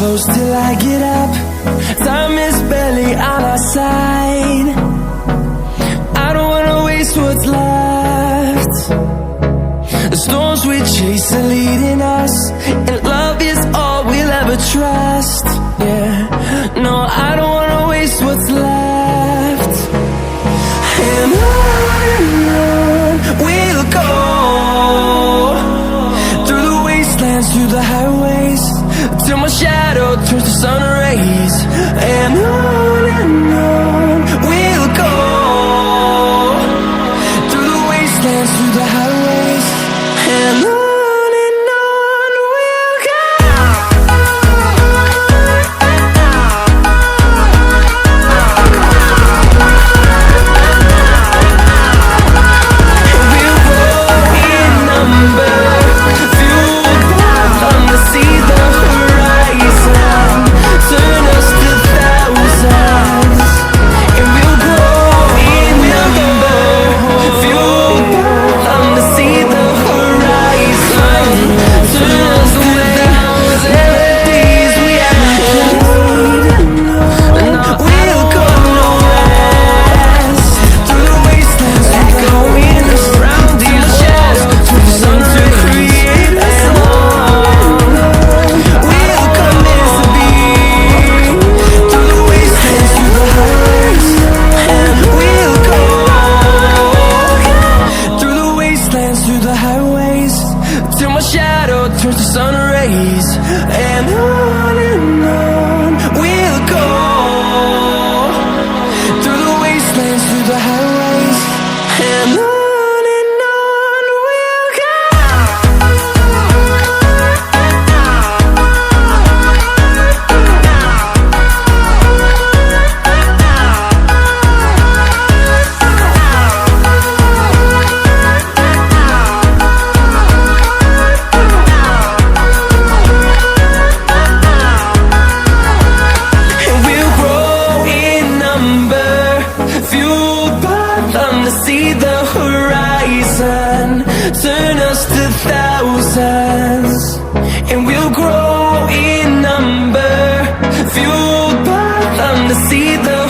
close till I get up. Time is barely on our side. I don't wanna waste what's left. The storms we chase are leading us, and love is all we'll ever trust. Yeah, no, I don't wanna waste what's left. And on we'll go, through the wastelands, through the highways, till my shadow turns to sun rays. And on we'll go, through the wastelands, through the highways, and on we'll go. And we'll grow in number, fueled by them to see the horizon, turn us to thousands. And we'll grow in number, fueled by them to see the horizon, turn us to thousands. Melodies we haven't played, and we'll go west, through the wastelands, echoing around these walls, to the sun to create a song. We'll come as to be, through the wastelands, through the highways, and we'll go, through the wastelands, through the highways, till my shadow turns to sun rays. And on we'll go, through the wastelands, through the highways, and on we'll go. And we'll grow in number, fueled by them to see the horizon, turn us to thousands. And we'll grow in number, fueled by them to see the